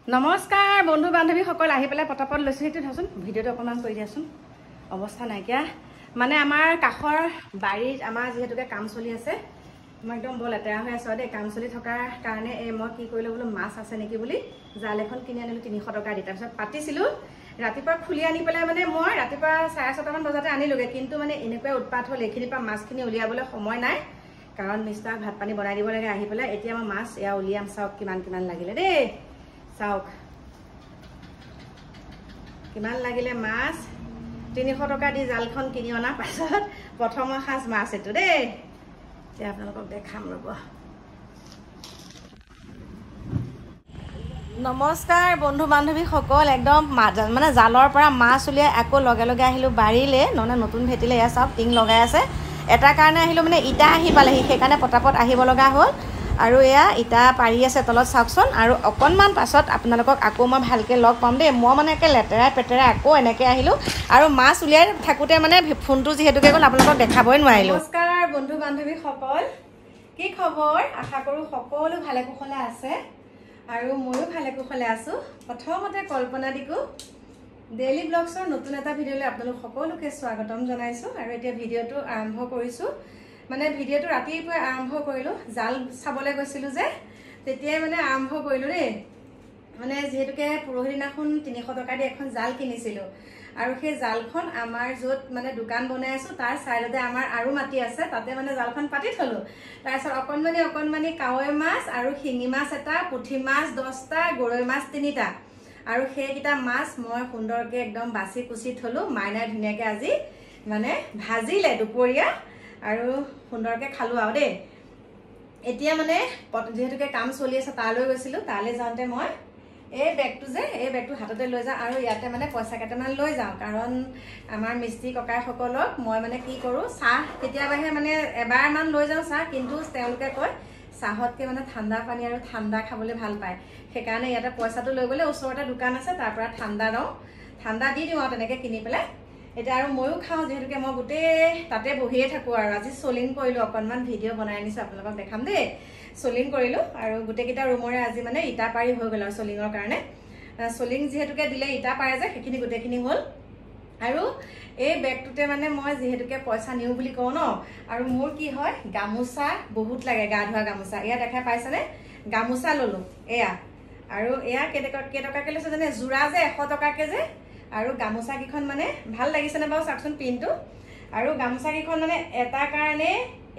নমস্কাৰ বন্ধু বান্ধৱীসকল আহি পেলাই পটাপট লৈছোঁ সেইটো ধৰচোন ভিডিঅ'টো অকণমান কৰি দিয়াচোন অৱস্থা নাইকিয়া মানে আমাৰ কাষৰ বাৰীত আমাৰ যিহেতুকে কাম চলি আছে মই একদম বৰ লেতেৰা হৈ আছোঁ দেই কাম চলি থকাৰ কাৰণে মই কি কৰিলোঁ বোলো মাছ আছে নেকি বুলি জাল এখন কিনি আনিলোঁ 300 টকা দি তাৰপিছত পাতিছিলোঁ ৰাতিপুৱা খুলি আনি পেলাই মানে মই ৰাতিপুৱা 6:30 মান বজাতে আনিলোগে কিন্তু মানে এনেকুৱা উৎপাত হ'ল এইখিনিৰ পৰা মাছখিনি উলিয়াবলৈ সময় নাই কাৰণ মিষ্টাৰ ভাত পানী বনাই দিব লাগে আহি পেলাই এতিয়া মই মাছ এয়া উলিয়াম চাওক কিমান লাগিলে দেই চাওক কিমান লাগিলে মাছ 300 টকা দি জালখন কিনি অনা পাছত প্ৰথম সাজ মাছ এটো দেই এতিয়া আপোনালোকক দেখাম ৰব নমস্কাৰ বন্ধু বান্ধৱীসকল একদম মানে জালৰ পৰা মাছ উলিয়াই আকৌ লগে লগে আহিলোঁ বাৰীলে নতুন ভেটিলে এয়া চাওক টিং লগাই আছে এটা কাৰণে আহিলোঁ মানে ইটা আহি পালেহি সেইকাৰণে পটাপট আহিব লগা হ'ল আৰু এয়া ইটা পাৰি আছে তলত চাওকচোন আৰু অকণমান পাছত আপোনালোকক আকৌ মই ভালকৈ লগ পাম দেই মই মানে একে লেতেৰাই পেতেৰাই আকৌ এনেকৈ আহিলোঁ আৰু মাছ উলিয়াই থাকোঁতে মানে ফোনটো যিহেতুকে গ'ল আপোনালোকক দেখাবই নোৱাৰিলোঁ নমস্কাৰ বন্ধু বান্ধৱীসকল কি খবৰ আশা কৰোঁ সকলো ভালে কুশলে আছে আৰু ময়ো ভালে কুশলে আছোঁ প্ৰথমতে কল্পনা দিকো ডেইলি ব্লগছৰ নতুন এটা ভিডিঅ'লৈ আপোনালোক সকলোকে স্বাগতম জনাইছোঁ আৰু এতিয়া ভিডিঅ'টো আৰম্ভ কৰিছোঁ মানে ভিডিঅ'টো ৰাতিপুৱা আৰম্ভ কৰিলোঁ জাল চাবলৈ গৈছিলোঁ যে তেতিয়াই মানে আৰম্ভ কৰিলোঁ দেই মানে যিহেতুকে পৰহি দিনাখন 300 টকা দি এখন জাল কিনিছিলোঁ আৰু সেই জালখন আমাৰ য'ত মানে দোকান বনাই আছোঁ তাৰ চাইডতে আমাৰ আৰু মাটি আছে তাতে মানে জালখন পাতি থলোঁ তাৰপিছত অকণমানি কাৱৈ মাছ আৰু শিঙি মাছ এটা পুঠি মাছ 10টা গৰৈ মাছ 3টা আৰু সেইকেইটা মাছ মই সুন্দৰকৈ একদম বাছি কুচি থলোঁ মাইনাই ধুনীয়াকৈ আজি মানে ভাজিলে দুপৰীয়া আৰু সুন্দৰকৈ খালোঁ আৰু দেই এতিয়া মানে যিহেতুকে কাম চলি আছে তালৈ গৈছিলোঁ তালৈ যাওঁতে মই এই বেগটো হাততে লৈ যাওঁ আৰু ইয়াতে মানে পইচা কেইটামান লৈ যাওঁ কাৰণ আমাৰ মিস্ত্ৰী ককাইসকলক মই মানে কি কৰোঁ চাহ কেতিয়াবাহে মানে এবাৰমান লৈ যাওঁ চাহ কিন্তু তেওঁলোকে কয় চাহতকৈ মানে ঠাণ্ডা পানী আৰু ঠাণ্ডা খাবলৈ ভাল পায় সেইকাৰণে ইয়াতে পইচাটো লৈ গ'লে ওচৰতে দোকান আছে তাৰ পৰা ঠাণ্ডা দি দিওঁ আৰু তেনেকৈ কিনি পেলাই এতিয়া আৰু ময়ো খাওঁ যিহেতুকে মই গোটেই তাতে বহিয়ে থাকোঁ আৰু আজি চলিং কৰিলোঁ অকণমান ভিডিঅ' বনাই আনিছোঁ আপোনালোকক দেখাম দেই চলিং কৰিলোঁ আৰু গোটেইকেইটা ৰুমৰে আজি মানে ইটা পাৰি হৈ গ'ল আৰু চলিঙৰ কাৰণে চলিং যিহেতুকে দিলে ইটা পাৰে যে সেইখিনি গোটেইখিনি হ'ল আৰু এই বেগটোতে মানে মই যিহেতুকে পইচা নিওঁ বুলি কওঁ ন আৰু মোৰ কি হয় গামোচা বহুত লাগে গা ধোৱা গামোচা এয়া দেখা পাইছেনে গামোচা ল'লোঁ এয়া আৰু এয়া কেইটকাকৈ লৈছে জানে যোৰা যে 100 টকাকৈ যে আৰু গামোচা কেইখন মানে ভাল লাগিছেনে বাৰু চাওকচোন পিনটো আৰু গামোচা কেইখন মানে এটা কাৰণে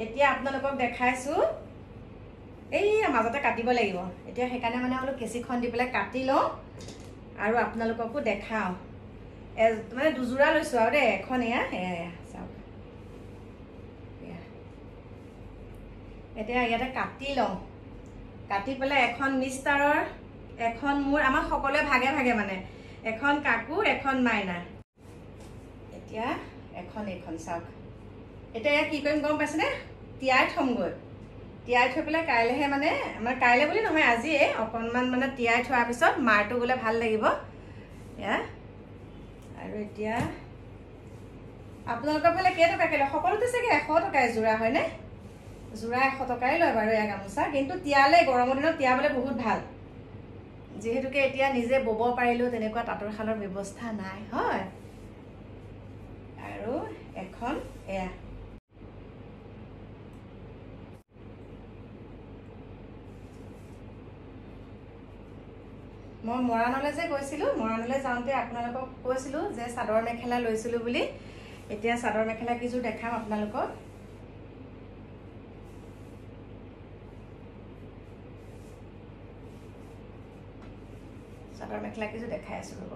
এতিয়া আপোনালোকক দেখাইছোঁ এই মাজতে কাটিব লাগিব এতিয়া সেইকাৰণে মানে অলপ কেঁচিখন দি পেলাই কাটি লওঁ আৰু আপোনালোককো দেখাওঁ মানে দুযোৰা লৈছোঁ আৰু দেই এখন এয়া চাওক এতিয়া ইয়াতে কাটি লওঁ কাটি পেলাই এখন মিষ্টাৰৰ এখন মোৰ আমাৰ সকলোৱে ভাগে ভাগে মানে এখন কাকুৰ এখন মাইনা এতিয়া এইখন চাওক এতিয়া কি কৰিম গম পাইছেনে তিয়াই থ'মগৈ তিয়াই থৈ পেলাই কাইলৈহে মানে আমাৰ কাইলৈ বুলি নহয় আজিয়ে অকণমান মানে তিয়াই থোৱাৰ পিছত মাৰটো গ'লে ভাল লাগিব এয়া আৰু এতিয়া আপোনালোকৰ ফালে কেইটকাকৈ লয় সকলোতে চাগে 100 টকাই যোৰা হয়নে যোৰা 100 টকাই লয় বাৰু এয়া গামোচা কিন্তু তিয়ালে গৰমৰ দিনত তিয়াবলৈ বহুত ভাল যিহেতুকে এতিয়া নিজে বব পাৰিলোঁ তেনেকুৱা তাঁতৰ শালৰ ব্যৱস্থা নাই হয় আৰু এখন এয়া মই মৰাণলৈ যে গৈছিলোঁ মৰাণলৈ যাওঁতে আপোনালোকক কৈছিলোঁ যে চাদৰ মেখেলা লৈছিলোঁ বুলি এতিয়া চাদৰ মেখেলা কিযোৰ দেখাম আপোনালোকক চাদৰ মেখেলা কিছু দেখাই আছোঁ ৰ'ব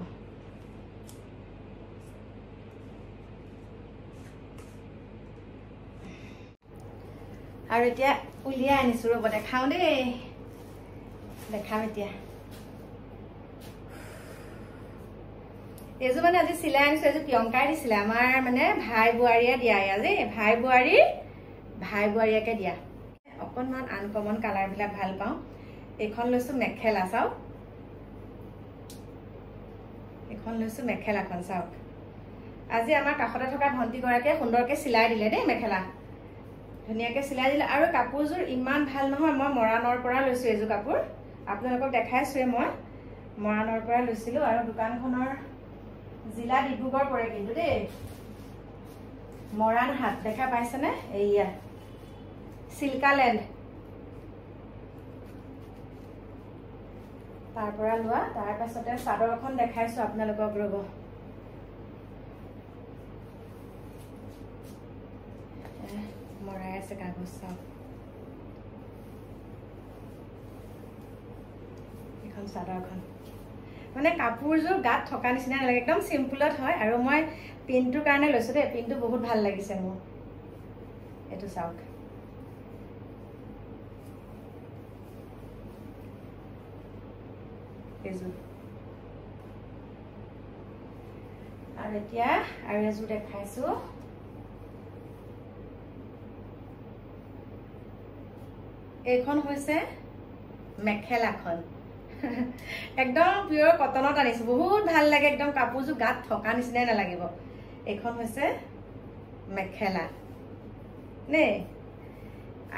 আৰু এতিয়া উলিয়াই আনিছোঁ ৰ'ব দেখাওঁ দেই দেখাম এতিয়া এইযোৰ মানে আজি চিলাই আনিছোঁ এইযোৰ প্ৰিয়ংকাই দিছিলে আমাৰ মানে ভাই বোৱাৰীয়ে দিয়া আজি ভাই বোৱাৰীয়েকে দিয়া অকণমান আনকমন কালাৰবিলাক ভাল পাওঁ এইখন লৈছোঁ মেখেলা চাওক এখন লৈছোঁ মেখেলাখন চাওক আজি আমাৰ কাষতে থকা ভণ্টিগৰাকীয়ে সুন্দৰকৈ চিলাই দিলে দেই মেখেলা ধুনীয়াকৈ চিলাই দিলে আৰু কাপোৰযোৰ ইমান ভাল নহয় মই মৰাণৰ পৰা লৈছোঁ এইযোৰ কাপোৰ আপোনালোকক দেখাইছোঁৱে মই মৰাণৰ পৰা লৈছিলোঁ আৰু দোকানখনৰ জিলা ডিব্ৰুগড় পৰে কিন্তু দেই মৰাণ হাট দেখা পাইছেনে এইয়া চিল্কালেণ্ড তাৰ পৰা লোৱা তাৰ পাছতে চাদৰখন দেখাইছোঁ আপোনালোকক ৰ'ব মৰাই আছে কাগজ চাওক এখন চাদৰখন মানে কাপোৰযোৰ গাত থকা নিচিনা নালাগে একদম চিম্পুলত হয় আৰু মই পিনটোৰ কাৰণে লৈছোঁ দেই পিনটো বহুত ভাল লাগিছে মোৰ এইটো চাওক এইযোৰ আৰু এতিয়া আৰু এযোৰ দেখাইছোঁ এইখন হৈছে মেখেলাখন একদম পিয়ৰ কটনত আনিছোঁ বহুত ভাল লাগে একদম কাপোৰযোৰ গাত থকা নিচিনাই নালাগিব এইখন হৈছে মেখেলা নে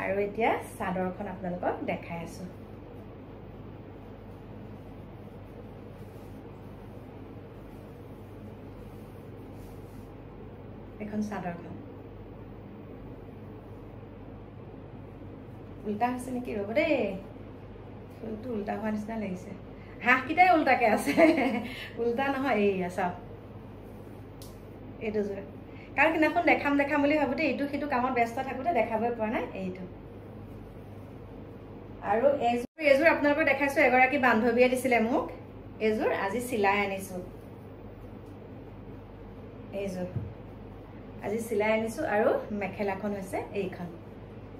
আৰু এতিয়া চাদৰখন আপোনালোকক দেখাই আছোঁ এখন চাদৰখন উল্টা হৈছে নেকি ৰ'ব দেই ফুলটো উল্টা হোৱা নিচিনা লাগিছে হাঁহকেইটাই উল্টাকে আছে উল্টা নহয় এইয়া চাওক এইটো যোৰ কাৰণ কিনাখন দেখাম বুলি ভাবোতে এইটো সিটো কামত ব্যস্ত থাকোঁতে দেখাবই পৰা নাই এইটো আৰু এইযোৰ আপোনালোকক দেখাইছোঁ এগৰাকী বান্ধৱীয়ে দিছিলে মোক এইযোৰ আজি চিলাই আনিছোঁ এইযোৰ আজি চিলাই আনিছোঁ আৰু মেখেলাখন হৈছে এইখন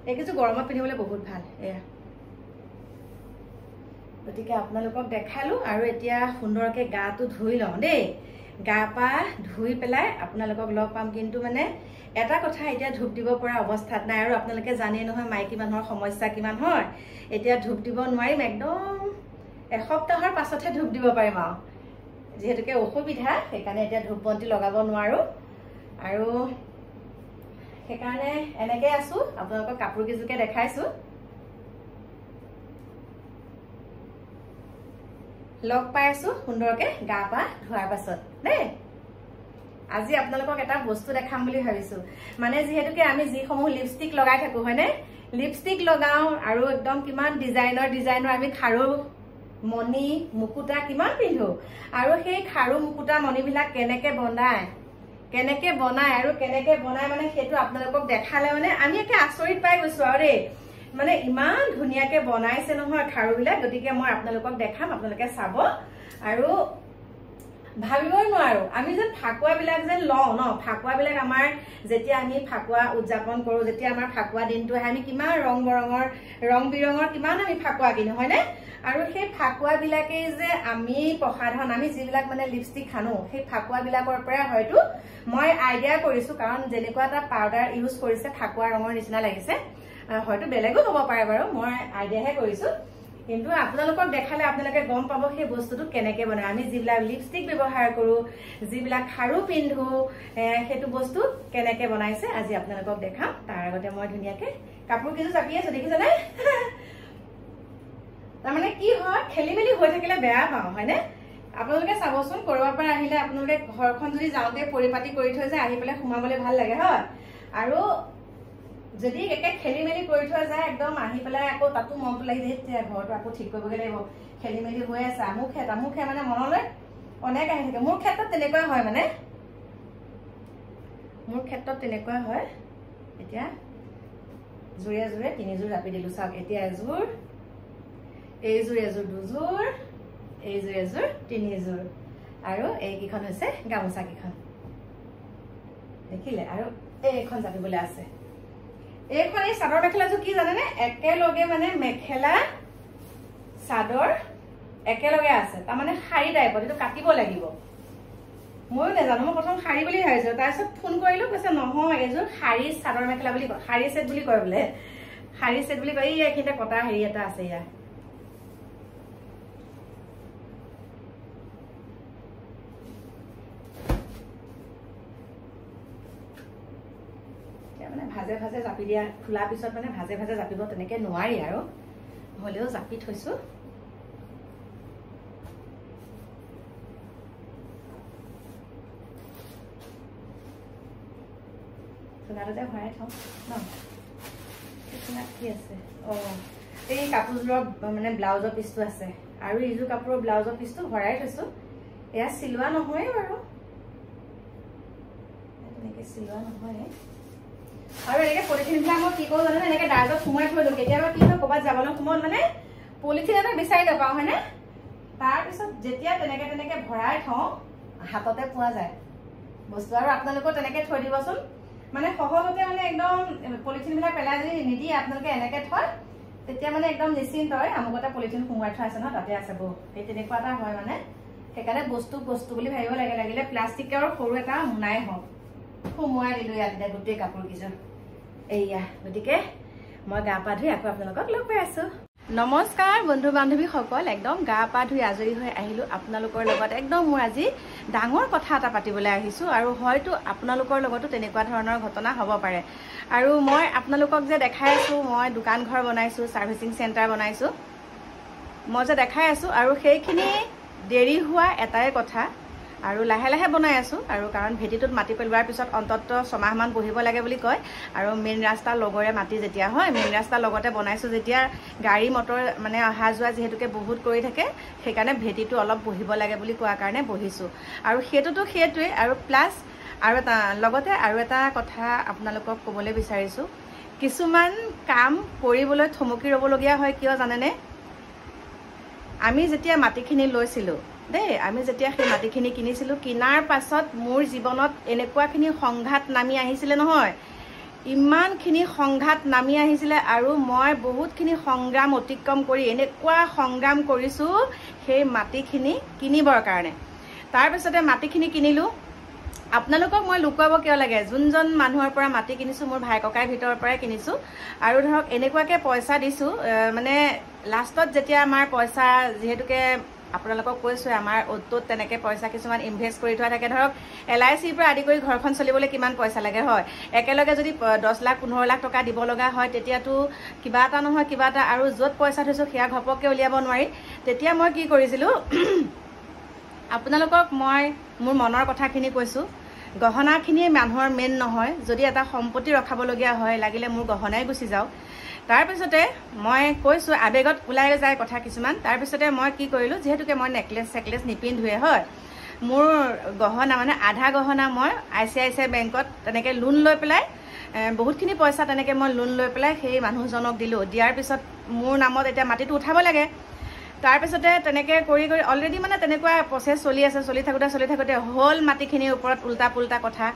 এইকেইযোৰ গৰমত পিন্ধিবলৈ বহুত ভাল এয়া গতিকে আপোনালোকক দেখালোঁ আৰু এতিয়া সুন্দৰকৈ গাটো ধুই লওঁ দেই গা পা ধুই পেলাই আপোনালোকক লগ পাম কিন্তু মানে এটা কথা এতিয়া ধূপ দিব পৰা অৱস্থাত নাই আৰু আপোনালোকে জানেই নহয় মাইকী মানুহৰ সমস্যা কিমান হয় এতিয়া ধূপ দিব নোৱাৰিম একদম এসপ্তাহৰ পাছতহে ধূপ দিব পাৰিম আৰু যিহেতুকে অসুবিধা সেইকাৰণে এতিয়া ধূপ বন্তি লগাব নোৱাৰোঁ আৰু সেইকাৰণে এনেকৈ আছোঁ আপোনালোকক কাপোৰ কেইযোৰকে দেখাইছোঁ লগ পাই আছোঁ সুন্দৰকৈ গা পা ধোৱাৰ পাছত দেই আজি আপোনালোকক এটা বস্তু দেখাম বুলি ভাবিছোঁ মানে যিহেতুকে আমি যিসমূহ লিপষ্টিক লগাই থাকোঁ হয়নে লিপষ্টিক লগাওঁ আৰু একদম কিমান ডিজাইনৰ আমি খাৰু মণি মুকুতা কিমান পিন্ধোঁ আৰু সেই খাৰু মুকুতা মণিবিলাক কেনেকৈ বনায় আৰু কেনেকৈ বনায় মানে সেইটো আপোনালোকক দেখালে মানে আমি একে আচৰিত পাই গৈছোঁ আৰু দেই মানে ইমান ধুনীয়াকৈ বনাইছে নহয় খাৰুবিলাক গতিকে মই আপোনালোকক দেখাম আপোনালোকে চাব আৰু ভাবিবই নোৱাৰোঁ আমি যেন ফাকুৱাবিলাক যেন লওঁ ন ফাকুৱাবিলাক আমাৰ যেতিয়া আমি ফাকুৱা উদযাপন কৰোঁ যেতিয়া আমাৰ ফাকুৱা দিনটো আহে আমি কিমান ৰং বিৰঙৰ কিমান আমি ফাকুৱা কিনো হয়নে আৰু সেই ফাকুৱাবিলাকেই যে আমি প্ৰসাধন আমি যিবিলাক মানে লিপষ্টিক সানো সেই ফাকুৱাবিলাকৰ পৰা হয়তো মই আইডিয়া কৰিছোঁ কাৰণ যেনেকুৱা এটা পাউডাৰ ইউজ কৰিছে ফাকুৱা ৰঙৰ নিচিনা লাগিছে হয়তো বেলেগো হ'ব পাৰে বাৰু মই আইডিয়াহে কৰিছোঁ কিন্তু আপোনালোকক দেখালে আপোনালোকে গম পাব সেই বস্তুটো কেনেকৈ বনায় আমি যিবিলাক লিপষ্টিক ব্যৱহাৰ কৰোঁ যিবিলাক খাৰু পিন্ধোঁ সেইটো বস্তু কেনেকৈ বনাইছে আজি আপোনালোকক দেখাম তাৰ আগতে মই ধুনীয়াকৈ কাপোৰ কেইযোৰ জাপি আছোঁ দেখিছেনে তাৰমানে কি হয় খেলি মেলি হৈ থাকিলে বেয়া পাওঁ হয়নে আপোনালোকে চাবচোন ক'ৰবাৰ পৰা আহিলে আপোনালোকে ঘৰখন যদি যাওঁতে পৰিপাতি কৰি থৈ যায় আহি পেলাই সোমাবলৈ ভাল লাগে হয় আৰু যদি একে খেলি মেলি কৰি থোৱা যায় একদম আহি পেলাই আকৌ তাতো মনটো লাগি যায় তেতিয়া ঘৰটো আকৌ ঠিক কৰিবগৈ লাগিব খেলি মেলি হৈ আছে আমুকহে মানে মনলৈ অনেক আহি থাকে মোৰ ক্ষেত্ৰত তেনেকুৱাই হয় মানে এতিয়া জোৰে তিনিযোৰ জাপি দিলোঁ চাওক এতিয়া এযোৰ দুযোৰ এইযোৰ তিনিযোৰ আৰু এইকেইখন হৈছে গামোচা কেইখন দেখিলে আৰু এইখন জাপিবলৈ আছে এইখন এই চাদৰ মেখেলাযোৰ কি জানেনে একেলগে মানে মেখেলা চাদৰ একেলগে আছে তাৰমানে শাৰী টাইপত এইটো কাটিব লাগিব ময়ো নাজানো মই প্ৰথম শাৰী বুলি ভাবিছোঁ তাৰপিছত ফোন কৰিলোঁ কৈছে নহয় এইযোৰ শাৰী চাদৰ মেখেলা বুলি কয় শাৰী ছেট বুলি কয় বোলে শাৰী ছেট বুলি কয় এইখিনিতে কটা হেৰি এটা আছে ইয়াৰ মানে ভাজে জাপি দিয়া খোলা পিছত মানে ভাজে জাপিব তেনেকৈ নোৱাৰি আৰু হ'লেও জাপি থৈছোঁ ঠোঙাটোতে ভৰাই থওঁ ন ঠোঙাত কি আছে এই কাপোৰযোৰৰ মানে ব্লাউজৰ পিচটো আছে আৰু এইযোৰ কাপোৰৰ ব্লাউজৰ পিচটো ভৰাই থৈছোঁ এয়া চিলোৱা নহয়ে বাৰু এনেকৈ চিলোৱা নহয় আৰু এনেকৈ পলিথিনবিলাক মই কি কৰোঁ জানে এনেকৈ ডাইৰেক্টত সোমাই থৈ দিওঁ কেতিয়াবা কি হয় ক'ৰবাত যাবলৈ সময়ত মানে পলিথিন এটা বিচাৰি নাপাওঁ হয়নে তাৰপিছত যেতিয়া তেনেকৈ ভৰাই থওঁ হাততে পোৱা যায় বস্তু আৰু আপোনালোকেও তেনেকৈ থৈ দিবচোন মানে সহজতে মানে একদম পলিথিনবিলাক পেলাই যদি নিদিয়ে আপোনালোকে এনেকৈ থয় তেতিয়া মানে একদম নিশ্চিন্ত হয় আমুকতে পলিথিন সোমোৱাই থোৱা আছে ন তাতে আছে বৌ সেই তেনেকুৱা এটা হয় মানে সেইকাৰণে বস্তু বুলি ভাবিব লাগে লাগিলে প্লাষ্টিকৰ সৰু এটা মোনাই হওক সোমোৱাই দিলোঁ ইয়াত এতিয়া গোটেই কাপোৰকেইযোৰ এইয়া গতিকে মই গা পা ধুই আকৌ আপোনালোকক লগ পাই আছোঁ নমস্কাৰ বন্ধু বান্ধৱীসকল একদম গা পা ধুই আজৰি হৈ আহিলোঁ আপোনালোকৰ লগত একদম মোৰ আজি ডাঙৰ কথা এটা পাতিবলৈ আহিছোঁ আৰু হয়তো আপোনালোকৰ লগতো তেনেকুৱা ধৰণৰ ঘটনা হ'ব পাৰে আৰু মই আপোনালোকক যে দেখাই আছোঁ মই দোকান ঘৰ বনাইছোঁ ছাৰ্ভিচিং চেণ্টাৰ বনাইছোঁ মই যে দেখাই আছোঁ আৰু সেইখিনি দেৰি হোৱা এটাই কথা আৰু লাহে লাহে বনাই আছোঁ আৰু কাৰণ ভেটিটোত মাটি পেলোৱাৰ পিছত অন্ততঃ 6 মাহমান বহিব লাগে বুলি কয় আৰু মেইন ৰাস্তাৰ লগৰে মাটি যেতিয়া হয় মেইন ৰাস্তাৰ লগতে বনাইছোঁ যেতিয়া গাড়ী মটৰ মানে অহা যোৱা যিহেতুকে বহুত কৰি থাকে সেইকাৰণে ভেটিটো অলপ বহিব লাগে বুলি কোৱাৰ কাৰণে বহিছোঁ আৰু সেইটোৱে আৰু প্লাছ আৰু লগতে আৰু এটা কথা আপোনালোকক ক'বলৈ বিচাৰিছোঁ কিছুমান কাম কৰিবলৈ থমকি ৰ'বলগীয়া হয় কিয় জানেনে আমি যেতিয়া মাটিখিনি লৈছিলোঁ দেই আমি যেতিয়া সেই মাটিখিনি কিনিছিলোঁ কিনাৰ পাছত মোৰ জীৱনত এনেকুৱাখিনি সংঘাত নামি আহিছিলে নহয় ইমানখিনি সংঘাত নামি আহিছিলে আৰু মই বহুতখিনি সংগ্ৰাম অতিক্ৰম কৰি এনেকুৱা সংগ্ৰাম কৰিছোঁ সেই মাটিখিনি কিনিবৰ কাৰণে তাৰপিছতে মাটিখিনি কিনিলোঁ আপোনালোকক মই লুকুৱাব কিয় লাগে যোনজন মানুহৰ পৰা মাটি কিনিছোঁ মোৰ ভাই ককাইৰ ভিতৰৰ পৰাই কিনিছোঁ আৰু ধৰক এনেকুৱাকৈ পইচা দিছোঁ মানে লাষ্টত যেতিয়া আমাৰ পইচা যিহেতুকে আপোনালোকক কৈছোঁ আমাৰ অ'টোত তেনেকৈ পইচা কিছুমান ইনভেষ্ট কৰি থোৱা থাকে ধৰক LICৰ পৰা আদি কৰি ঘৰখন চলিবলৈ কিমান পইচা লাগে হয় একেলগে যদি 10 লাখ 15 লাখ টকা দিব লগা হয় তেতিয়াতো কিবা এটা নহয় কিবা এটা আৰু য'ত পইচা থৈছোঁ সেয়া ঘপককৈ উলিয়াব নোৱাৰি তেতিয়া মই কি কৰিছিলোঁ আপোনালোকক মই মোৰ মনৰ কথাখিনি কৈছোঁ গহনাখিনিয়ে মানুহৰ মেইন নহয় যদি এটা সম্পত্তি ৰখাবলগীয়া হয় লাগিলে মোৰ গহনাই গুচি যাওক তাৰপিছতে মই কৈছোঁ আবেগত ওলাই যায় কথা কিছুমান তাৰপিছতে মই কি কৰিলোঁ যিহেতুকে মই নেকলেছ নিপিন্ধোৱে হয় মোৰ গহনা মানে আধা গহনা মই ICICI বেংকত তেনেকৈ লোন লৈ পেলাই বহুতখিনি পইচা তেনেকৈ মই লোন লৈ পেলাই সেই মানুহজনক দিলোঁ দিয়াৰ পিছত মোৰ নামত এতিয়া মাটিটো উঠাব লাগে তাৰপিছতে তেনেকৈ কৰি অলৰেডি মানে তেনেকুৱা প্ৰচেছ চলি আছে চলি থাকোঁতে হ'ল মাটিখিনিৰ ওপৰত উল্টা পুল্টা কথা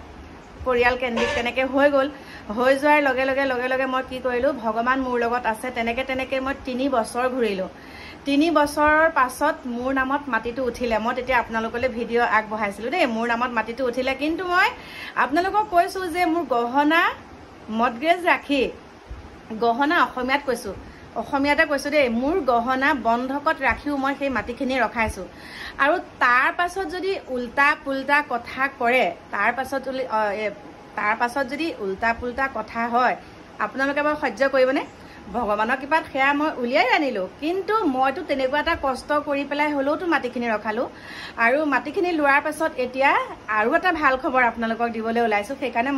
পৰিয়াল কেন্দ্ৰিক তেনেকৈ হৈ গ'ল হৈ যোৱাৰ লগে লগে মই কি কৰিলোঁ ভগৱান মোৰ লগত আছে তেনেকৈ মই 3 বছৰ ঘূৰিলোঁ 3 বছৰৰ পাছত মোৰ নামত মাটিটো উঠিলে মই তেতিয়া আপোনালোকলৈ ভিডিঅ' আগবঢ়াইছিলোঁ দেই মোৰ নামত মাটিটো উঠিলে কিন্তু মই আপোনালোকক কৈছোঁ যে মোৰ গহনা মৰ্টগেজ ৰাখি গহনা অসমীয়াতে কৈছোঁ দেই মোৰ গহনা বন্ধকত ৰাখিও মই সেই মাটিখিনি ৰখাইছোঁ আৰু তাৰ পাছত যদি উল্টা পুল্টা কথা কৰে তাৰ পাছত যদি উল্টা পুল্টা কথা হয় আপোনালোকে বাৰু সহ্য কৰিবনে ভগৱানৰ কৃপাত সেয়া মই উলিয়াই আনিলোঁ কিন্তু মইতো তেনেকুৱা এটা কষ্ট কৰি পেলাই হ'লেওতো মাটিখিনি ৰখালোঁ আৰু মাটিখিনি লোৱাৰ পাছত এতিয়া আৰু এটা ভাল খবৰ আপোনালোকক দিবলৈ ওলাইছোঁ সেইকাৰণে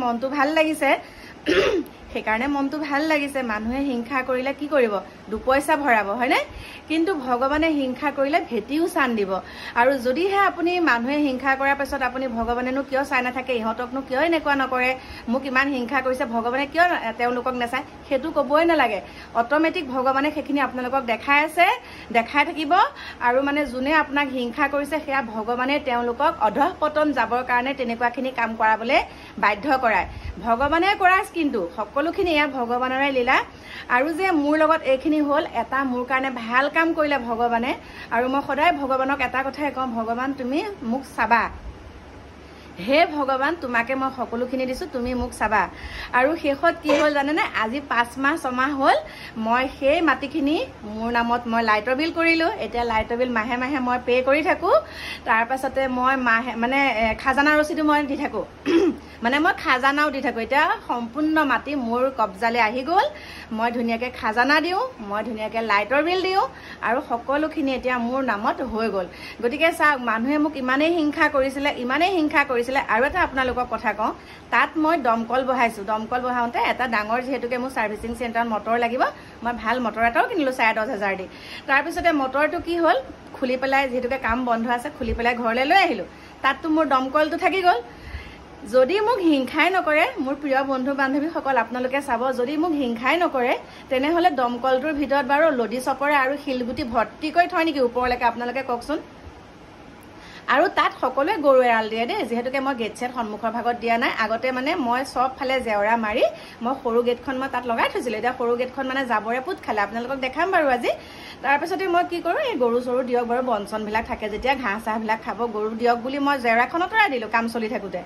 মনটো ভাল লাগিছে মানুহে হিংসা কৰিলে কি কৰিব 2 পইচা ভৰাব হয়নে কিন্তু ভগৱানে হিংসা কৰিলে ভেটিও চান দিব আৰু যদিহে আপুনি মানুহে হিংসা কৰাৰ পাছত আপুনি ভগৱানেনো কিয় চাই নাথাকে ইহঁতকনো কিয় এনেকুৱা নকৰে মোক ইমান হিংসা কৰিছে ভগৱানে কিয় তেওঁলোকক নাচায় সেইটো ক'বই নালাগে অট'মেটিক ভগৱানে সেইখিনি আপোনালোকক দেখাই থাকিব আৰু মানে যোনে আপোনাক হিংসা কৰিছে সেয়া ভগৱানে তেওঁলোকক অধঃপতন যাবৰ কাৰণে তেনেকুৱাখিনি কাম কৰাবলৈ বাধ্য কৰায় ভগৱানে কৰায় কিন্তু সকলোখিনি এয়া ভগৱানৰে লীলা আৰু যে মোৰ লগত এইখিনি হ'ল এটা মোৰ কাৰণে ভাল কাম কৰিলে ভগৱানে আৰু মই সদায় ভগৱানক এটা কথাই কওঁ ভগৱান তুমি মোক চাবা হে ভগৱান তোমাকে মই সকলোখিনি দিছোঁ তুমি মোক চাবা আৰু শেষত কি হ'ল জানেনে আজি 5 মাহ 6 মাহ হ'ল মই সেই মাটিখিনি মোৰ নামত মই লাইটৰ বিল কৰিলোঁ এতিয়া লাইটৰ বিল মাহে মই পে' কৰি থাকোঁ তাৰপাছতে মই মাহে মানে খাজানা ৰচিদো মই দি থাকোঁ মানে মই খাজানাও দি থাকোঁ। এতিয়া সম্পূৰ্ণ মাটি মোৰ কব্জালৈ আহি গ'ল। মই ধুনীয়াকৈ খাজানা দিওঁ, মই ধুনীয়াকৈ লাইটৰ বিল দিওঁ আৰু সকলোখিনি এতিয়া মোৰ নামত হৈ গ'ল। গতিকে চাওক, মানুহে মোক ইমানেই হিংসা কৰিছিলে। আৰু এটা আপোনালোকক কথা কওঁ, তাত মই দমকল বহাইছোঁ। দমকল বহাওঁতে এটা ডাঙৰ, যিহেতুকে মোৰ ছাৰ্ভিচিং চেণ্টাৰত মটৰ লাগিব, মই ভাল মটৰ এটাও কিনিলোঁ 10,500 দি। তাৰপিছতে মটৰটো কি হ'ল, খুলি পেলাই, যিহেতুকে কাম বন্ধ আছে, খুলি পেলাই ঘৰলৈ লৈ আহিলোঁ। তাততো মোৰ দমকলটো থাকি গ'ল। যদি মোক হিংসাই নকৰে, মোৰ প্ৰিয় বন্ধু বান্ধৱীসকল আপোনালোকে চাব, যদি মোক হিংসাই নকৰে তেনেহ'লে দমকলটোৰ ভিতৰত বাৰু লদি চপৰে আৰু শিলগুটি ভৰ্তি কৰি থয় নেকি ওপৰলৈকে, আপোনালোকে কওকচোন। আৰু তাত সকলোৱে গৰু এৰাল দিয়ে দেই, যিহেতুকে মই গেট ছেট সন্মুখৰ ভাগত দিয়া নাই। আগতে মানে মই চবফালে জেওৰা মাৰি মই সৰু গেটখন মই তাত লগাই থৈছিলোঁ। এতিয়া সৰু গেটখন মানে জাবৰে পোত খালে, আপোনালোকক দেখাম বাৰু আজি। তাৰপিছতে মই কি কৰোঁ, এই গৰু চৰু দিয়ক বাৰু, বন চনবিলাক থাকে যেতিয়া, ঘাঁহ চাহবিলাক খাব, গৰু দিয়ক বুলি মই জেওৰাখন আঁতৰাই দিলোঁ কাম চলি থাকোঁতে।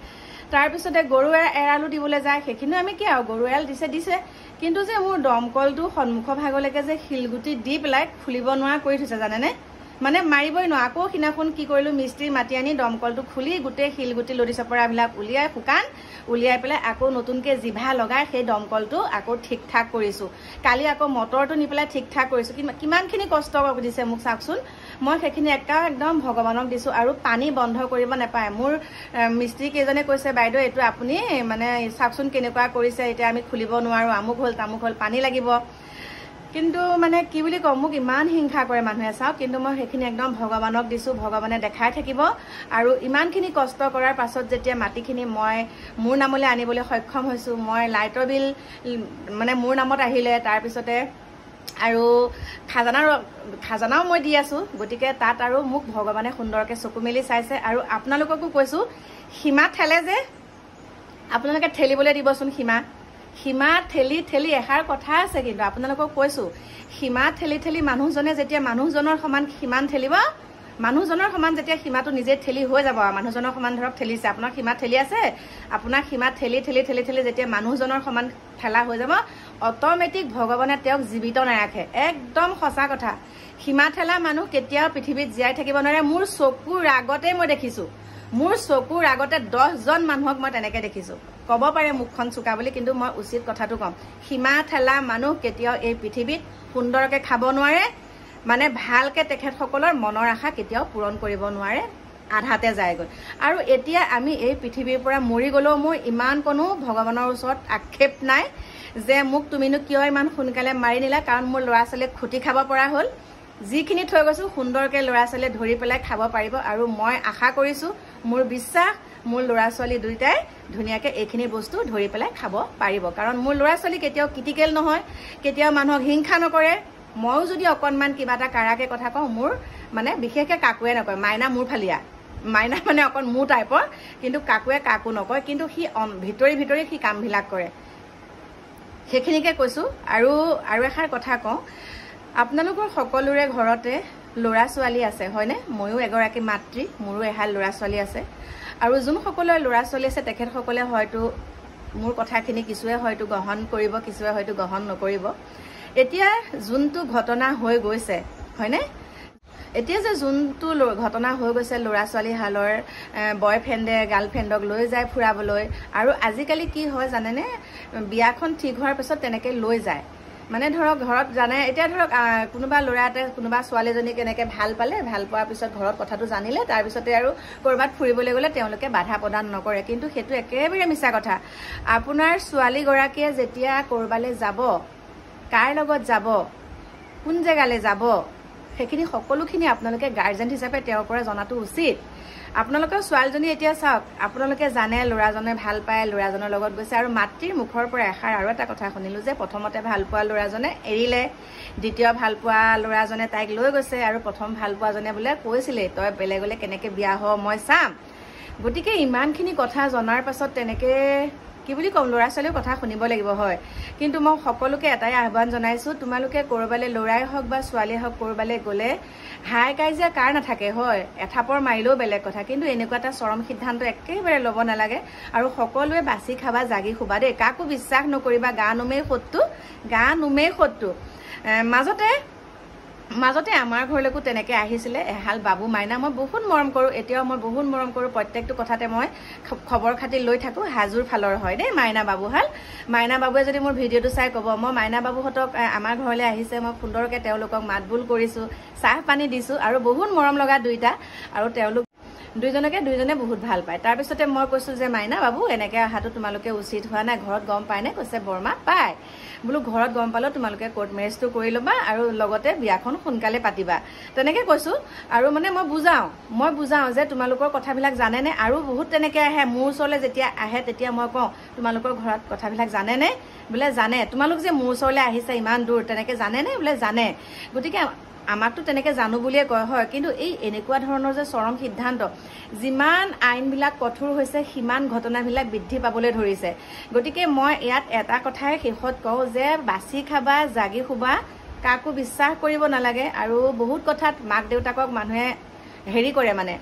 তাৰপিছতে গৰু এৰালো দিবলৈ যায়, সেইখিনিও আমি কি আৰু গৰু এৰাল দিছে। কিন্তু যে মোৰ দমকলটো সন্মুখৰ ভাগলৈকে যে শিলগুটি দি পেলাই খুলিব নোৱাৰা কৰি থৈছে জানেনে, মানে মাৰিবই নোৱাৰো। আকৌ সিদিনাখন কি কৰিলোঁ, মিস্ত্ৰী মাতি আনি দমকলটো খুলি গোটেই শিলগুটি লদি চপৰাবিলাক উলিয়াই উলিয়াই পেলাই আকৌ নতুনকৈ জিভা লগাই সেই দমকলটো আকৌ ঠিক ঠাক কৰিছোঁ। কালি আকৌ মটৰটো নি পেলাই ঠিক ঠাক কৰিছোঁ। কিমানখিনি কষ্ট দিছে মোক চাওকচোন। মই সেইখিনি একদম ভগৱানক দিছোঁ। আৰু পানী বন্ধ কৰিব নাপায়। মোৰ মিস্ত্ৰী কেইজনে কৈছে, বাইদেউ এইটো আপুনি মানে চাওকচোন কেনেকুৱা কৰিছে, এতিয়া আমি খুলিব নোৱাৰোঁ, আমুক হ'ল তামুক হ'ল, পানী লাগিব। কিন্তু মানে কি বুলি কওঁ, মোক ইমান হিংসা কৰে মানুহে চাওক। কিন্তু মই সেইখিনি একদম ভগৱানক দিছোঁ, ভগৱানে দেখাই থাকিব। আৰু ইমানখিনি কষ্ট কৰাৰ পাছত যেতিয়া মাটিখিনি মই মোৰ নামলৈ আনিবলৈ সক্ষম হৈছোঁ, মই লাইটৰ বিল মানে মোৰ নামত আহিলে, তাৰপিছতে আৰু খাজানাও মই দি আছোঁ। গতিকে তাত আৰু মোক ভগৱানে সুন্দৰকৈ চকু মেলি চাইছে। আৰু আপোনালোককো কৈছোঁ, সীমা ঠেলে যে, আপোনালোকে ঠেলিবলৈ দিবচোন। সীমা ঠেলি এষাৰ কথা আছে, কিন্তু আপোনালোকক কৈছোঁ, সীমা ঠেলি মানুহজনে যেতিয়া মানুহজনৰ সমান সীমান ঠেলিব, মানুহজনৰ সমান যেতিয়া সীমাটো নিজে ঠেলি হৈ যাব, মানুহজনৰ সমান ধৰক ঠেলিছে, আপোনাৰ সীমা ঠেলি আছে, আপোনাৰ সীমা ঠেলি যেতিয়া মানুহজনৰ সমান ঠেলা হৈ যাব, অট'মেটিক ভগৱানে তেওঁক জীৱিত নাৰাখে। একদম সঁচা কথা। সীমা ঠেলা মানুহ কেতিয়াও পৃথিৱীত জীয়াই থাকিব নোৱাৰে। মোৰ চকুৰ আগতে মই দেখিছোঁ, মোৰ চকুৰ আগতে 10জন মানুহক মই তেনেকৈ দেখিছোঁ। ক'ব পাৰে মুখখন চোকা বুলি, কিন্তু মই উচিত কথাটো ক'ম। সীমা ঠেলা মানুহ কেতিয়াও এই পৃথিৱীত সুন্দৰকৈ খাব নোৱাৰে, মানে ভালকৈ তেখেতসকলৰ মনৰ আশা কেতিয়াও পূৰণ কৰিব নোৱাৰে, আধাতে যায়গৈ। আৰু এতিয়া আমি এই পৃথিৱীৰ পৰা মৰি গ'লেও মোৰ ইমান কোনো ভগৱানৰ ওচৰত আক্ষেপ নাই যে মোক তুমিনো কিয় ইমান সোনকালে মাৰি নিলা, কাৰণ মোৰ ল'ৰা ছোৱালীক খুটি খাব পৰা হ'ল। যিখিনি থৈ গৈছোঁ সুন্দৰকৈ ল'ৰা ছোৱালীয়ে ধৰি পেলাই খাব পাৰিব। আৰু মই আশা কৰিছোঁ, মোৰ বিশ্বাস, মোৰ ল'ৰা ছোৱালী দুয়োটাই ধুনীয়াকৈ এইখিনি বস্তু ধৰি পেলাই খাব পাৰিব। কাৰণ মোৰ ল'ৰা ছোৱালী কেতিয়াও ক্ৰিটিকেল নহয়, কেতিয়াও মানুহক হিংসা নকৰে। ময়ো যদি অকণমান কিবা এটা কাৰাকৈ কথা কওঁ, মোৰ মানে বিশেষকৈ কাকোৱে নকয়। মাইনা মোৰ ফালিয়া, মাইনা মানে অকণ মোৰ টাইপৰ, কিন্তু কাকোৱে কাকো নকয়। কিন্তু সি ভিতৰি সি কামবিলাক কৰে, সেইখিনিকে কৈছোঁ। আৰু এষাৰ কথা কওঁ, আপোনালোকৰ সকলোৰে ঘৰতে ল'ৰা ছোৱালী আছে হয়নে? ময়ো এগৰাকী মাতৃ, মোৰো এহাল ল'ৰা ছোৱালী আছে। আৰু যোনসকলৰ ল'ৰা ছোৱালী আছে তেখেতসকলে হয়তো মোৰ কথাখিনি কিছুৱে হয়তো গ্ৰহণ কৰিব, কিছুৱে হয়তো গ্ৰহণ নকৰিব। এতিয়া যোনটো ঘটনা হৈ গৈছে হয়নে, এতিয়া যে যোনটো ঘটনা হৈ গৈছে, ল'ৰা ছোৱালী হালৰ বয়ফ্ৰেণ্ডে গাৰ্লফ্ৰেণ্ডক লৈ যায় ফুৰাবলৈ। আৰু আজিকালি কি হয় জানেনে, বিয়াখন ঠিক হোৱাৰ পিছত তেনেকৈ লৈ যায়। মানে ধৰক ঘৰত জানে, এতিয়া ধৰক কোনোবা ল'ৰা এটাই কোনোবা ছোৱালীজনীক এনেকৈ ভাল পালে, ভাল পোৱাৰ পিছত ঘৰত কথাটো জানিলে, তাৰপিছতে আৰু ক'ৰবাত ফুৰিবলৈ গ'লে তেওঁলোকে বাধা প্ৰদান নকৰে। কিন্তু সেইটো একেবাৰে মিছা কথা। আপোনাৰ ছোৱালীগৰাকীয়ে যেতিয়া ক'ৰবালৈ যাব, কাৰ লগত যাব, কোন জেগালৈ যাব, সেইখিনি সকলোখিনি আপোনালোকে গাৰ্জেন হিচাপে তেওঁৰ পৰা জনাটো উচিত। আপোনালোকৰ ছোৱালীজনী এতিয়া চাওক, আপোনালোকে জানে ল'ৰাজনে ভাল পায়, ল'ৰাজনৰ লগত গৈছে। আৰু মাতৃৰ মুখৰ পৰা এষাৰ আৰু এটা কথা শুনিলোঁ যে প্ৰথমতে ভাল পোৱা ল'ৰাজনে এৰিলে, দ্বিতীয় ভাল পোৱা ল'ৰাজনে তাইক লৈ গৈছে, আৰু প্ৰথম ভাল পোৱাজনে বোলে কৈছিলে তই বেলেগলৈ কেনেকৈ বিয়া হ মই চাম। গতিকে ইমানখিনি কথা জনাৰ পাছত তেনেকৈ কি বুলি ক'ম, ল'ৰা ছোৱালীও কথা শুনিব লাগিব হয়। কিন্তু মই সকলোকে এটাই আহ্বান জনাইছোঁ, তোমালোকে ক'ৰবালৈ ল'ৰাই হওক বা ছোৱালীয়ে হওক ক'ৰবালৈ গ'লে হাই কাজিয়া কাৰ নাথাকে হয়, এথাপৰ মাৰিলেও বেলেগ কথা, কিন্তু এনেকুৱা এটা চৰম সিদ্ধান্ত একেবাৰে ল'ব নালাগে। আৰু সকলোৱে বাছি খাবা, জাগি শুবা দেই, কাকো বিশ্বাস নকৰিবা। গা নুমেই শত্ৰু। মাজতে মাজতে আমাৰ ঘৰলৈকো তেনেকৈ আহিছিলে এহাল বাবু মাইনা মই বহুত মৰম কৰোঁ এতিয়াও মই বহুত মৰম কৰোঁ প্ৰত্যেকটো কথাতে মই খবৰ খাতি লৈ থাকোঁ হাজোৰ ফালৰ হয় দেই মাইনা বাবুহাল মাইনা বাবুৱে যদি মোৰ ভিডিঅ'টো চাই ক'ব মই মাইনা বাবুহঁতক আমাৰ ঘৰলৈ আহিছে মই সুন্দৰকৈ তেওঁলোকক মাত বোল কৰিছোঁ চাহ পানী দিছোঁ আৰু বহুত মৰম লগা দুইটা আৰু তেওঁলোক দুইজনে বহুত ভাল পায় তাৰপিছতে মই কৈছোঁ যে মাইনা বাবু এনেকৈ অহাটো তোমালোকে উচিত হোৱা নাই ঘৰত গম পায় নে কৈছে বৰমা পায় বোলো ঘৰত গম পালেও তোমালোকে কোৰ্ট মেৰেজটো কৰি ল'বা আৰু লগতে বিয়াখন সোনকালে পাতিবা তেনেকৈ কৈছোঁ আৰু মানে মই বুজাওঁ যে তোমালোকৰ কথাবিলাক জানেনে আৰু বহুত তেনেকৈ আহে মোৰ ওচৰলৈ যেতিয়া আহে তেতিয়া মই কওঁ তোমালোকৰ ঘৰত কথাবিলাক জানেনে বোলে জানে তোমালোক যে মোৰ ওচৰলৈ আহিছে ইমান দূৰ তেনেকৈ জানেনে বোলে জানে গতিকে আমাকতো তেনেকৈ জানো বুলিয়ে কয় হয় কিন্তু এই এনেকুৱা ধৰণৰ যে চৰম সিদ্ধান্ত যিমান আইনবিলাক কঠোৰ হৈছে সিমান ঘটনাবিলাক বৃদ্ধি পাবলৈ ধৰিছে গতিকে মই ইয়াত এটা কথাই শেষত কওঁ যে বাছি খাবা জাগি শুবা কাকো বিশ্বাস কৰিব নালাগে আৰু বহুত কথাত মাক দেউতাকক মানুহে হেৰি কৰে মানে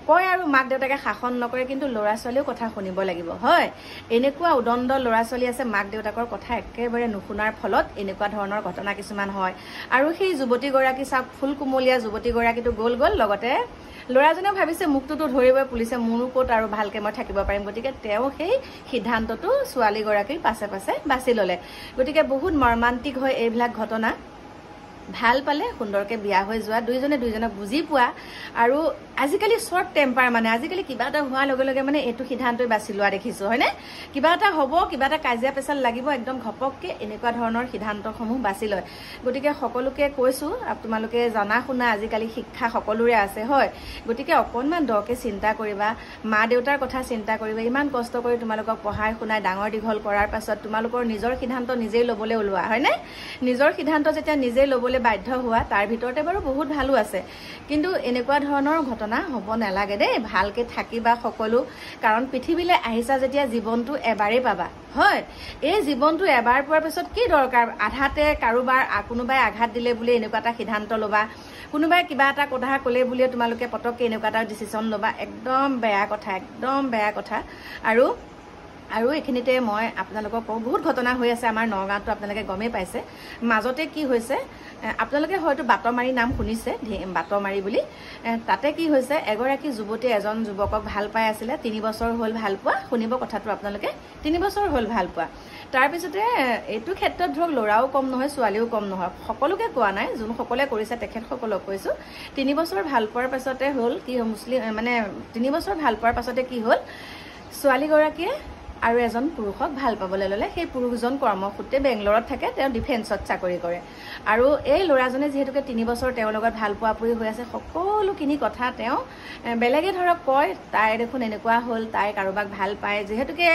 কয় আৰু মাক দেউতাকে শাসন নকৰে কিন্তু ল'ৰা ছোৱালীও কথা শুনিব লাগিব হয় এনেকুৱা উদণ্ড ল'ৰা ছোৱালী আছে মাক দেউতাকৰ কথা একেবাৰে নুশুনাৰ ফলত এনেকুৱা ধৰণৰ ঘটনা কিছুমান হয় আৰু সেই যুৱতীগৰাকী চাওক ফুল কুমলীয়া যুৱতীগৰাকীটো গ'ল লগতে ল'ৰাজনেও ভাবিছে মুখটোতো ধৰিবই পুলিচে মোৰো ক'ত আৰু ভালকৈ মই থাকিব পাৰিম গতিকে তেওঁ সেই সিদ্ধান্তটো ছোৱালীগৰাকীৰ পাছে বাছি ল'লে গতিকে বহুত মৰ্মান্তিক হয় এইবিলাক ঘটনা ভাল পালে সুন্দৰকৈ বিয়া হৈ যোৱা দুইজনক বুজি পোৱা আৰু আজিকালি শ্বৰ্ট টেম্পাৰ মানে আজিকালি কিবা এটা হোৱাৰ লগে লগে মানে এইটো সিদ্ধান্তই বাছি লোৱা দেখিছোঁ হয়নে কিবা এটা হ'ব কিবা এটা কাজিয়া পেচাল লাগিব একদম ঘপককৈ এনেকুৱা ধৰণৰ সিদ্ধান্তসমূহ বাছি লয় গতিকে সকলোকে কৈছোঁ তোমালোকে জনা শুনা আজিকালি শিক্ষা সকলোৰে আছে হয় গতিকে অকণমান দৰকৈ চিন্তা কৰিবা মা দেউতাৰ কথা চিন্তা কৰিবা ইমান কষ্ট কৰি তোমালোকক পঢ়াই শুনাই ডাঙৰ দীঘল কৰাৰ পাছত তোমালোকৰ নিজৰ সিদ্ধান্ত নিজেই ল'বলৈ ওলোৱা হয়নে নিজৰ সিদ্ধান্ত যেতিয়া নিজেই ল'বলৈ বাধ্য হোৱা তাৰ ভিতৰতে বাৰু বহুত ভালো আছে কিন্তু এনেকুৱা ধৰণৰ ঘটনা হ'ব নালাগে দেই ভালকৈ থাকিবা সকলো কাৰণ পৃথিৱীলৈ আহিছা যেতিয়া জীৱনটো এবাৰেই পাবা হয় এই জীৱনটো এবাৰ পোৱাৰ পিছত কি দৰকাৰ আধাতে কাৰোবাৰ কোনোবাই আঘাত দিলে বুলি এনেকুৱা এটা সিদ্ধান্ত ল'বা কোনোবাই কিবা এটা কথা ক'লে বুলিয়ে তোমালোকে পটককৈ এনেকুৱা এটা ডিচিশ্যন ল'বা একদম বেয়া কথা আৰু এইখিনিতে মই আপোনালোকক কওঁ বহুত ঘটনা হৈ আছে আমাৰ নগাঁৱতো আপোনালোকে গমেই পাইছে মাজতে কি হৈছে আপোনালোকে হয়তো বাটমাৰী নাম শুনিছে বাটমাৰী বুলি তাতে কি হৈছে এগৰাকী যুৱতীয়ে এজন যুৱকক ভাল পাই আছিলে 3 বছৰ হ'ল ভাল পোৱা শুনিব কথাটো আপোনালোকে 3 বছৰ হ'ল ভাল পোৱা তাৰপিছতে এইটো ক্ষেত্ৰত ধৰক ল'ৰাও কম নহয় ছোৱালীও কম নহয় সকলোকে কোৱা নাই যোনসকলে কৰিছে তেখেতসকলক কৈছোঁ 3 বছৰ ভাল পোৱাৰ পাছতে হ'ল কি মুছলিম মানে 3 বছৰ ভাল পোৱাৰ পাছতে কি হ'ল ছোৱালীগৰাকীয়ে আৰু এজন পুৰুষক ভাল পাবলৈ ল'লে সেই পুৰুষজন কৰ্মসূত্ৰে বেংগলৰত থাকে তেওঁ ডিফেন্সত চাকৰি কৰে আৰু এই ল'ৰাজনে যিহেতুকে 3 বছৰ তেওঁৰ লগত ভাল পোৱা পুৰি হৈ আছে সকলোখিনি কথা তেওঁ বেলেগে ধৰক কয় তাই দেখোন এনেকুৱা হ'ল তাই কাৰোবাক ভাল পায় যিহেতুকে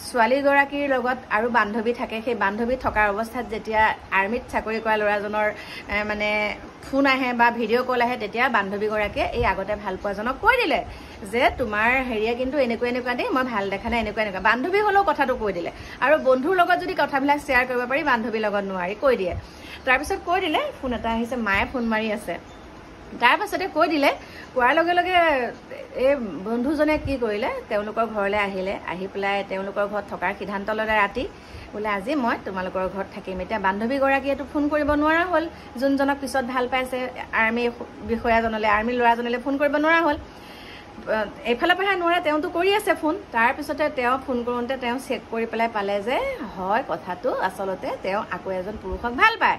ছোৱালীগৰাকীৰ লগত আৰু বান্ধৱী থাকে সেই বান্ধৱী থকাৰ অৱস্থাত যেতিয়া আৰ্মিত চাকৰি কৰা ল'ৰাজনৰ মানে ফোন আহে বা ভিডিঅ' কল আহে তেতিয়া বান্ধৱীগৰাকীয়ে এই আগতে ভাল পোৱাজনক কৈ দিলে যে তোমাৰ হেৰিয়ে কিন্তু এনেকুৱা দেই মই ভাল দেখা নাই এনেকুৱা বান্ধৱী হ'লেও কথাটো কৈ দিলে আৰু বন্ধুৰ লগত যদি কথাবিলাক শ্বেয়াৰ কৰিব পাৰি বান্ধৱীৰ লগত নোৱাৰি কৈ দিয়ে তাৰপিছত কৈ দিলে ফোন এটা আহিছে মায়ে ফোন মাৰি আছে তাৰপাছতে কৈ দিলে কোৱাৰ লগে লগে এই বন্ধুজনে কি কৰিলে তেওঁলোকৰ ঘৰলৈ আহি পেলাই তেওঁলোকৰ ঘৰত থকাৰ সিদ্ধান্ত ল'লে ৰাতি বোলে আজি মই তোমালোকৰ ঘৰত থাকিম এতিয়া বান্ধৱীগৰাকীয়েতো ফোন কৰিব নোৱাৰা হ'ল যোনজনক পিছত ভাল পাইছে আৰ্মি বিষয়াজনলৈ আৰ্মি ল'ৰাজনলৈ ফোন কৰিব নোৱাৰা হ'ল এইফালৰ পৰা নোৱাৰে তেওঁতো কৰি আছে ফোন তাৰপিছতে তেওঁ ফোন কৰোঁতে তেওঁ চেক কৰি পেলাই পালে যে হয় কথাটো আচলতে তেওঁ আকৌ এজন পুৰুষক ভাল পায়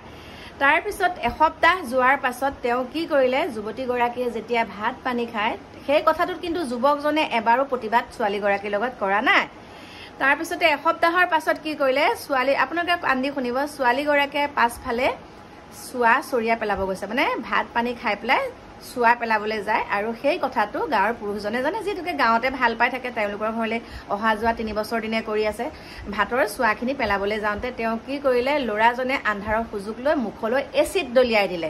তাৰপিছত এসপ্তাহ যোৱাৰ পাছত তেওঁ কি কৰিলে যুৱতীগৰাকীয়ে যেতিয়া ভাত পানী খায় সেই কথাটোত কিন্তু যুৱকজনে এবাৰো প্ৰতিবাদ ছোৱালীগৰাকীৰ লগত কৰা নাই তাৰপিছতে এসপ্তাহৰ পাছত কি কৰিলে ছোৱালী আপোনালোকে কান্দি শুনিব ছোৱালীগৰাকীয়ে পাছফালে চুৱা চৰিয়া পেলাব গৈছে মানে ভাত পানী খাই পেলাই চুৱা পেলাবলৈ যায় আৰু সেই কথাটো গাঁৱৰ পুৰুষজনে জানে যিটোকে গাঁৱতে ভাল পাই থাকে তেওঁলোকৰ ঘৰলৈ অহা যোৱা 3 বছৰ দিনে কৰি আছে ভাতৰ চুৱাখিনি পেলাবলৈ যাওঁতে তেওঁ কি কৰিলে ল'ৰাজনে আন্ধাৰৰ সুযোগ লৈ মুখলৈ এচিড দলিয়াই দিলে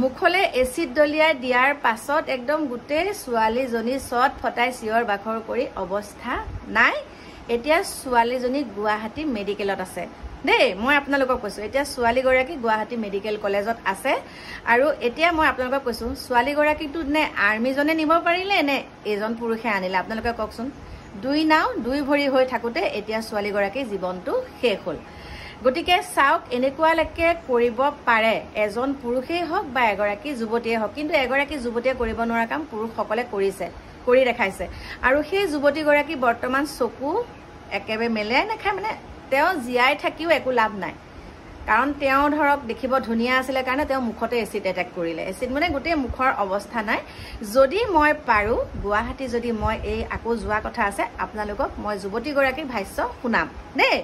মুখলৈ এচিড দলিয়াই দিয়াৰ পাছত একদম গোটেই ছোৱালীজনী চট ফটাই চিঞৰ বাখৰ কৰি অৱস্থা নাই এতিয়া ছোৱালীজনী গুৱাহাটী মেডিকেলত আছে দেই মই আপোনালোকক কৈছোঁ এতিয়া ছোৱালীগৰাকী গুৱাহাটী মেডিকেল কলেজত আছে আৰু এতিয়া মই আপোনালোকক কৈছোঁ ছোৱালীগৰাকীটো নে আৰ্মিজনে নিব পাৰিলে নে এজন পুৰুষে আনিলে আপোনালোকে কওকচোন 2 নাও 2 ভৰি হৈ থাকোঁতে এতিয়া ছোৱালীগৰাকীৰ জীৱনটো শেষ হ'ল গতিকে চাওক এনেকুৱালৈকে কৰিব পাৰে এজন পুৰুষেই হওক বা এগৰাকী যুৱতীয়ে হওক কিন্তু এগৰাকী যুৱতীয়ে কৰিব নোৱাৰা কাম পুৰুষসকলে কৰি দেখাইছে আৰু সেই যুৱতীগৰাকী বৰ্তমান চকু একেবাৰে মেলাই নাখায় মানে তেওঁ জীয়াই থাকিও একো লাভ নাই কাৰণ তেওঁ ধৰক দেখিব ধুনীয়া আছিল কাৰণে তেওঁ মুখতে এচিড এটেক কৰিলে এচিড মানে গোটেই মুখৰ অৱস্থা নাই যদি মই পাৰো গুৱাহাটী যদি মই এই আকৌ যোৱা কথা আছে আপোনালোকক মই যুৱতীগৰাকীৰ ভাষ্য শুনাম দেই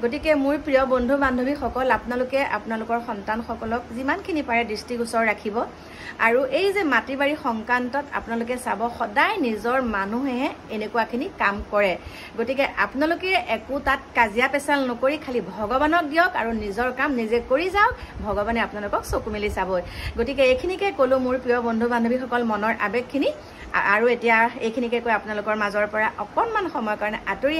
গতিকে মোৰ প্ৰিয় বন্ধু বান্ধৱীসকল আপোনালোকে আপোনালোকৰ সন্তানসকলক যিমানখিনি পাৰে দৃষ্টিগোচৰ ৰাখিব আৰু এই যে মাটিবাৰী সংক্ৰান্তত আপোনালোকে চাব সদায় নিজৰ মানুহেহে এনেকুৱাখিনি কাম কৰে গতিকে আপোনালোকে একো তাত কাজিয়া পেচাল নকৰি খালি ভগৱানক দিয়ক আৰু নিজৰ কাম নিজে কৰি যাওক ভগৱানে আপোনালোকক চকু মেলি চাবই গতিকে এইখিনিকে ক'লো মোৰ প্ৰিয় বন্ধু বান্ধৱীসকল মনৰ আবেগখিনি আৰু এতিয়া এইখিনিকে কৈ আপোনালোকৰ মাজৰ পৰা অকণমান সময়ৰ কাৰণে আঁতৰি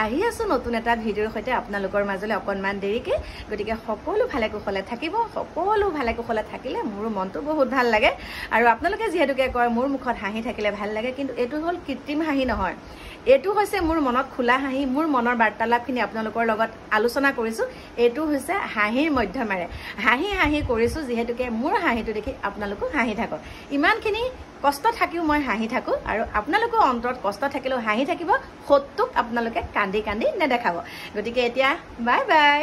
আহি আছো নতুন এটা ভিডিঅ'ৰ সৈতে আপোনালোকৰ মাজলৈ অকণমান দেৰিকে গতিকে সকলো ভালে কুশলে থাকিব সকলো ভালে কুশলে থাকিলে মোৰ মনটো বহুত ভাল লাগে আৰু আপোনালোকে যিহেতুকে কয় মোৰ মুখত হাঁহি থাকিলে ভাল লাগে কিন্তু এইটো হ'ল কৃত্ৰিম হাঁহি নহয় এইটো হৈছে মোৰ মনত খোলা হাঁহি মোৰ মনৰ বাৰ্তালাপখিনি আপোনালোকৰ লগত আলোচনা কৰিছো এইটো হৈছে হাঁহিৰ মধ্যমেৰে হাঁহি কৰিছো যিহেতুকে মোৰ হাঁহিটো দেখি আপোনালোকো হাঁহি থাকক ইমানখিনি কষ্ট থাকিও মই হাঁহি থাকো আৰু আপোনালোকৰ অন্তৰত কষ্ট থাকিলেও হাঁহি থাকিব সত্যক আপোনালোকে কান্দি নেদেখাব গতিকে এতিয়া বাই বাই